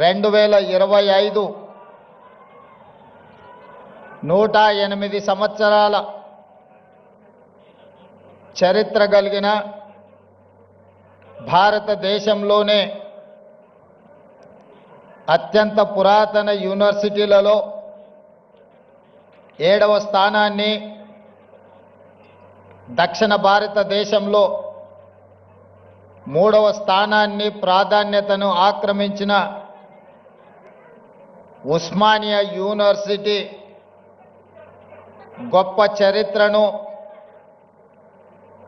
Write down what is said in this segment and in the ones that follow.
2025 108 సంవత్సరాల చరిత్ర కలిగిన భారతదేశంలోనే అత్యంత పురాతన యూనివర్సిటీలలో 7వ స్థానాన్ని, దక్షిణ భారతదేశంలో 3వ స్థానాన్ని ప్రాధాన్యతను ఆక్రమించిన ఉస్మానియా యూనివర్సిటీ గొప్ప చరిత్రను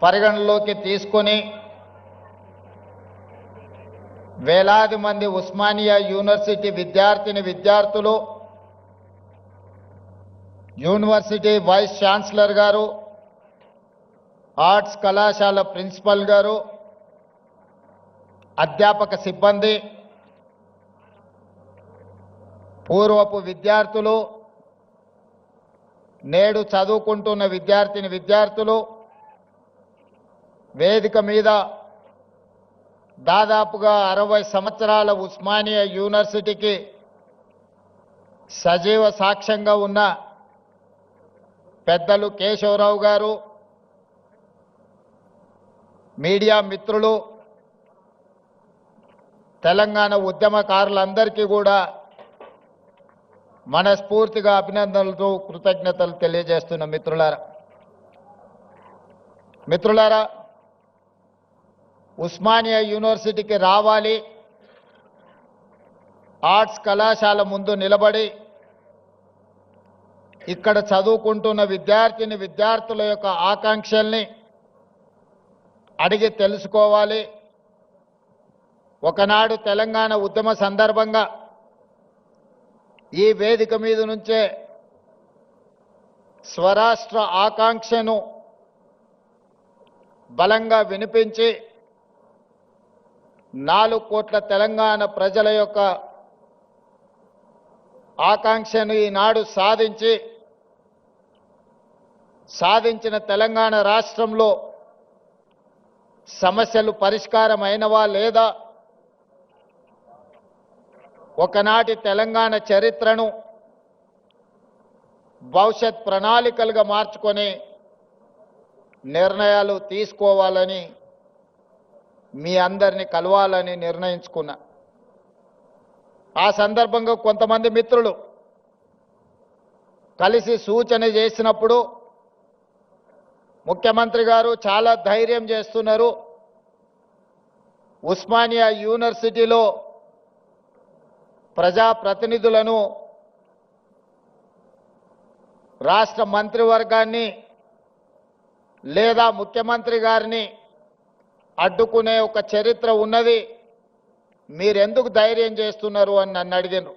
పరిగణలోకి తీసుకొని వేలాది మంది ఉస్మానియా యూనివర్సిటీ విద్యార్థులు, యూనివర్సిటీ వైస్ ఛాన్సలర్ గారు, ఆర్ట్స్ కళాశాల ప్రిన్సిపల్ గారు, అధ్యాపక సిబ్బంది, పూర్వపు విద్యార్థులు, నేడు చదువుకుంటున్న విద్యార్థులు వేదిక మీద దాదాపుగా 60 సంవత్సరాల ఉస్మానియా యూనివర్సిటీకి సజీవ సాక్ష్యంగా ఉన్న పెద్దలు కేశవరావు గారు, మీడియా మిత్రులు, తెలంగాణ ఉద్యమకారులందరికీ కూడా మనస్ఫూర్తిగా అభినందనలతో కృతజ్ఞతలు తెలియజేస్తున్న మిత్రులారా, ఉస్మానియా యూనివర్సిటీకి రావాలి, ఆర్ట్స్ కళాశాల ముందు నిలబడి ఇక్కడ చదువుకుంటున్న విద్యార్థుల యొక్క ఆకాంక్షల్ని అడిగి తెలుసుకోవాలి. ఒకనాడు తెలంగాణ ఉద్యమ సందర్భంగా ఈ వేదిక మీద నుంచే స్వరాష్ట్ర ఆకాంక్షను బలంగా వినిపించి 4 కోట్ల తెలంగాణ ప్రజల యొక్క ఆకాంక్షను ఈనాడు సాధించిన తెలంగాణ రాష్ట్రంలో సమస్యలు పరిష్కారమైనవా లేదా, ఒకనాటి తెలంగాణ చరిత్రను భవిష్యత్ ప్రణాళికలుగా మార్చుకొని నిర్ణయాలు తీసుకోవాలని మీ అందరినీ కలవాలని నిర్ణయించుకున్నా. ఆ సందర్భంగా కొంతమంది మిత్రులు కలిసి సూచన చేసినప్పుడు ముఖ్యమంత్రి గారు చాలా ధైర్యం చేస్తున్నారు, ఉస్మానియా యూనివర్సిటీలో ప్రజాప్రతినిధులను, రాష్ట్ర మంత్రివర్గాన్ని లేదా ముఖ్యమంత్రి గారిని అడ్డుకునే ఒక చరిత్ర ఉన్నది, మీరెందుకు ధైర్యం చేస్తున్నారు అని నన్ను అడిగారు.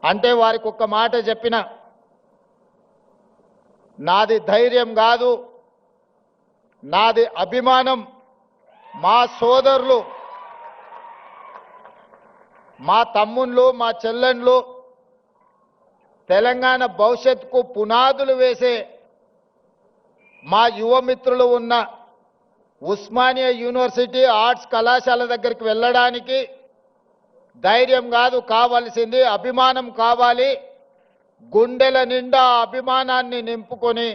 అంటే వారికి ఒక్క మాట చెప్పిన, నాది ధైర్యం కాదు, నాది అభిమానం. మా సోదరులు, మా తమ్ముళ్ళు, మా చెల్లెండ్లు తెలంగాణ భవిష్యత్తుకు పునాదులు వేసే మా యువమిత్రులు ఉన్న ఉస్మానియా యూనివర్సిటీ ఆర్ట్స్ కళాశాల దగ్గరికి వెళ్ళడానికి ధైర్యం కాదు కావాల్సింది, అభిమానం కావాలి. గుండెల నిండా అభిమానాన్ని నింపుకొని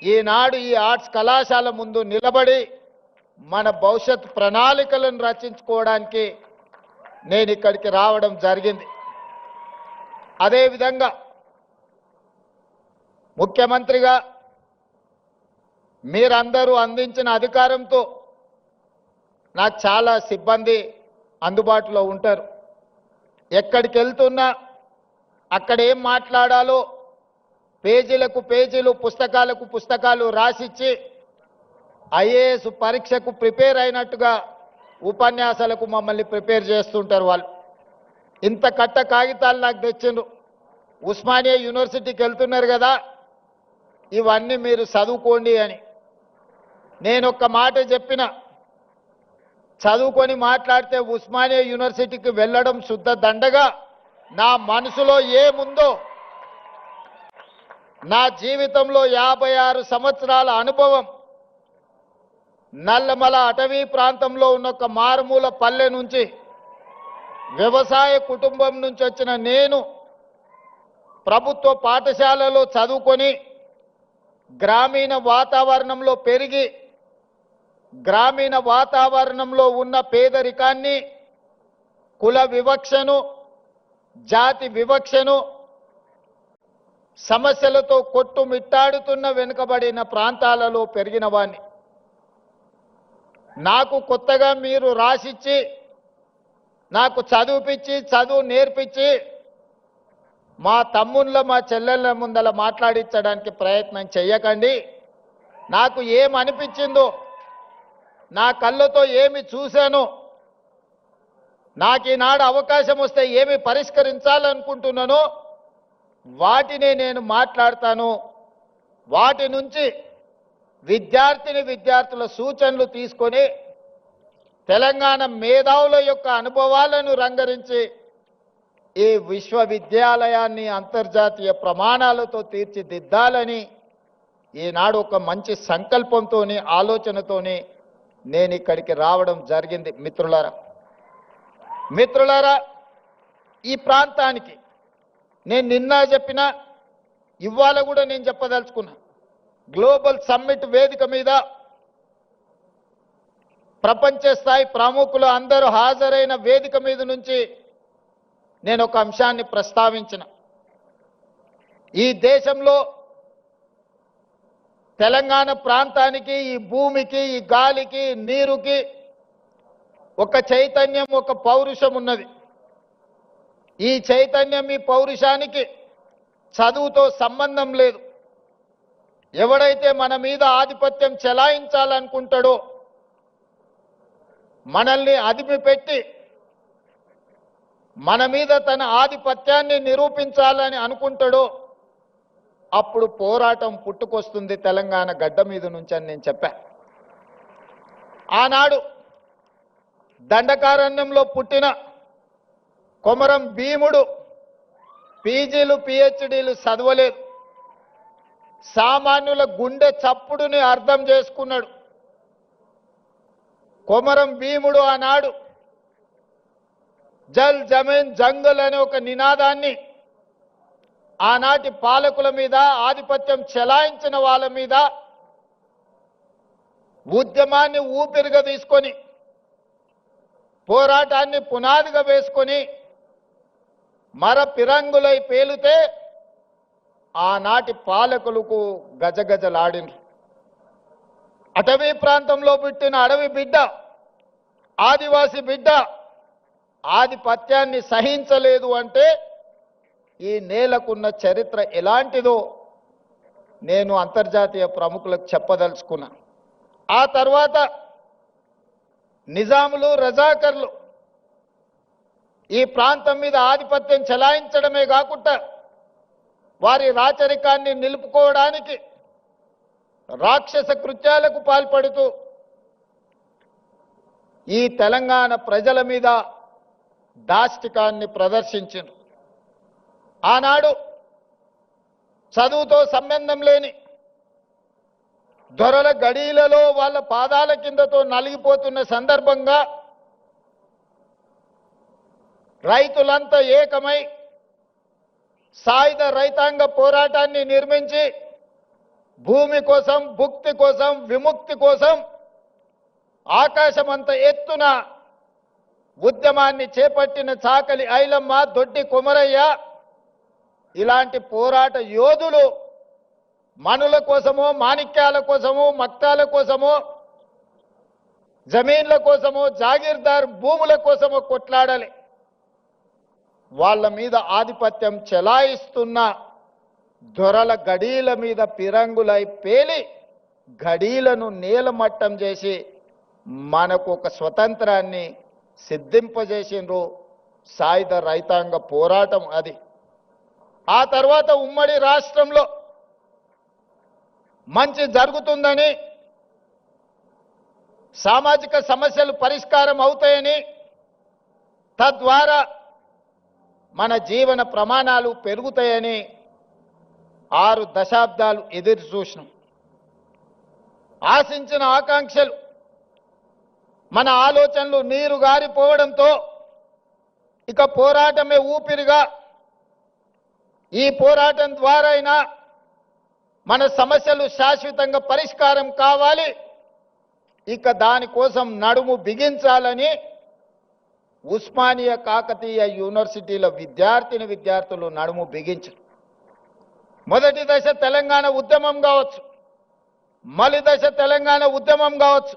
ఈనాడు ఈ ఆర్ట్స్ కళాశాల ముందు నిలబడి మన భవిష్యత్ ప్రణాళికలను రచించుకోవడానికి నేను ఇక్కడికి రావడం జరిగింది. అదేవిధంగా ముఖ్యమంత్రిగా మీరందరూ అందించిన అధికారంతో నాకు చాలా సిబ్బంది అందుబాటులో ఉంటారు. ఎక్కడికి వెళ్తున్నా అక్కడ ఏం మాట్లాడాలో పేజీలకు పేజీలు, పుస్తకాలకు పుస్తకాలు రాసిచ్చి ఐఏఎస్ పరీక్షకు ప్రిపేర్ అయినట్టుగా ఉపన్యాసాలకు మమ్మల్ని ప్రిపేర్ చేస్తుంటారు వాళ్ళు. ఇంత కట్ట కాగితాలు నాకు తెచ్చిండ్రు. ఉస్మానియా యూనివర్సిటీకి వెళ్తున్నారు కదా, ఇవన్నీ మీరు చదువుకోండి అని. నేను ఒక్క మాట చెప్పిన, చదువుకొని మాట్లాడితే ఉస్మానియా యూనివర్సిటీకి వెళ్ళడం శుద్ధ దండగా నా మనసులో ఏముందో, నా జీవితంలో 56 సంవత్సరాల అనుభవం, నల్లమల అటవీ ప్రాంతంలో ఉన్న ఒక మారుమూల పల్లె నుంచి వ్యవసాయ కుటుంబం నుంచి వచ్చిన నేను ప్రభుత్వ పాఠశాలలో చదువుకొని గ్రామీణ వాతావరణంలో పెరిగి గ్రామీణ వాతావరణంలో ఉన్న పేదరికాన్ని, కుల వివక్షను, జాతి వివక్షను, సమస్యలతో కొట్టుమిట్టాడుతున్న వెనుకబడిన ప్రాంతాలలో పెరిగిన వాణ్ణి. నాకు కొత్తగా మీరు రాసిచ్చి, నాకు చదువుపిచ్చి, చదువు నేర్పించి మా తమ్ముళ్ళ మా చెల్లెళ్ళ ముందల మాట్లాడించడానికి ప్రయత్నం చెయ్యకండి. నాకు ఏమనిపించిందో, నా కళ్ళతో ఏమి చూశానో, నాకు ఈనాడు అవకాశం వస్తే ఏమి పరిష్కరించాలనుకుంటున్నానో వాటినే నేను మాట్లాడతాను. వాటి నుంచి విద్యార్థుల సూచనలు తీసుకొని తెలంగాణ మేధావుల యొక్క అనుభవాలను రంగరించి ఈ విశ్వవిద్యాలయాన్ని అంతర్జాతీయ ప్రమాణాలతో తీర్చిదిద్దాలని ఈనాడు ఒక మంచి సంకల్పంతోని, ఆలోచనతోని నేను ఇక్కడికి రావడం జరిగింది. మిత్రులారా, ఈ ప్రాంతానికి నేను నిన్న చెప్పిన, ఇవాళ కూడా నేను చెప్పదలుచుకున్నా. గ్లోబల్ సమ్మిట్ వేదిక మీద ప్రపంచ స్థాయి ప్రముఖులు అందరూ హాజరైన వేదిక మీద నుంచి నేను ఒక అంశాన్ని ప్రస్తావించిన. ఈ దేశంలో తెలంగాణ ప్రాంతానికి, ఈ భూమికి, ఈ గాలికి, నీరుకి ఒక చైతన్యం, ఒక పౌరుషం ఉన్నది. ఈ చైతన్యం, ఈ పౌరుషానికి చదువుతో సంబంధం లేదు. ఎవడైతే మన మీద ఆధిపత్యం చెలాయించాలనుకుంటాడో, మనల్ని అదిమిపెట్టి మన మీద తన ఆధిపత్యాన్ని నిరూపించాలని అనుకుంటాడో అప్పుడు పోరాటం పుట్టుకొస్తుంది తెలంగాణ గడ్డ మీద నుంచి అని నేను చెప్పా. ఆనాడు దండకారణ్యంలో పుట్టిన కొమరం భీముడు పీజీలు, పిహెచ్డీలు చదవలేదు. సామాన్యుల గుండె చప్పుడుని అర్థం చేసుకున్నాడు. కొమరం భీముడు ఆనాడు జల్ జమీన్ జంగల్ అనే ఒక నినాదాన్ని ఆనాటి పాలకుల మీద, ఆధిపత్యం చెలాయించిన వాళ్ళ మీద ఉద్యమాన్ని ఊపిరిగా తీసుకొని, పోరాటాన్ని పునాదిగా వేసుకొని మర పిరంగులై పేలితే ఆనాటి పాలకులకు గజగజలాడినారు. అటవీ ప్రాంతంలో పుట్టిన అడవి బిడ్డ, ఆదివాసి బిడ్డ ఆధిపత్యాన్ని సహించలేదు అంటే ఈ నేలకున్న చరిత్ర ఎలాంటిదో నేను అంతర్జాతీయ ప్రముఖులకు చెప్పదలుచుకున్నా. ఆ తర్వాత నిజాములు, రజాకర్లు ఈ ప్రాంతం మీద ఆధిపత్యం చెలాయించడమే కాకుండా వారి రాచరికాన్ని నిలుపుకోవడానికి రాక్షస కృత్యాలకు పాల్పడుతూ ఈ తెలంగాణ ప్రజల మీద దాష్టికాన్ని ప్రదర్శించారు. ఆనాడు చదువుతో సంబంధం లేని దొరల గడీలలో వాళ్ళ పాదాల కిందతో నలిగిపోతున్న సందర్భంగా రైతులంతా ఏకమై సాయుధ రైతాంగ పోరాటాన్ని నిర్మించి భూమి కోసం, భుక్తి కోసం, విముక్తి కోసం ఆకాశమంత ఎత్తున ఉద్యమాన్ని చేపట్టిన చాకలి ఐలమ్మ, దొడ్డి కొమరయ్య ఇలాంటి పోరాట యోధులు మనుల కోసమో, మాణిక్యాల కోసమో, మక్తాల కోసమో, జమీన్ల కోసమో, జాగీర్దార్ భూముల కోసమో కొట్లాడాలి. వాళ్ళ మీద ఆధిపత్యం చెలాయిస్తున్న దొరల గడీల మీద పిరంగులై పేలి గడీలను నేలమట్టం చేసి మనకు ఒక స్వతంత్రాన్ని సిద్ధింపజేసిండ్రు. సాయుధ రైతాంగ పోరాటం అది. ఆ తర్వాత ఉమ్మడి రాష్ట్రంలో మంచి జరుగుతుందని, సామాజిక సమస్యలు పరిష్కారం అవుతాయని, తద్వారా మన జీవన ప్రమాణాలు పెరుగుతాయని 6 దశాబ్దాలు ఎదురు చూసినాం. ఆశించిన ఆకాంక్షలు, మన ఆలోచనలు నీరు గారిపోవడంతో ఇక పోరాటమే ఊపిరిగా ఈ పోరాటం ద్వారా అయినా మన సమస్యలు శాశ్వతంగా పరిష్కారం కావాలి. ఇక దానికోసం నడుము బిగించాలని ఉస్మానియా కాకతీయ యూనివర్సిటీల విద్యార్థులు నడుము బిగించారు. మొదటి దశ తెలంగాణ ఉద్యమం కావచ్చు, మలి దశ తెలంగాణ ఉద్యమం కావచ్చు,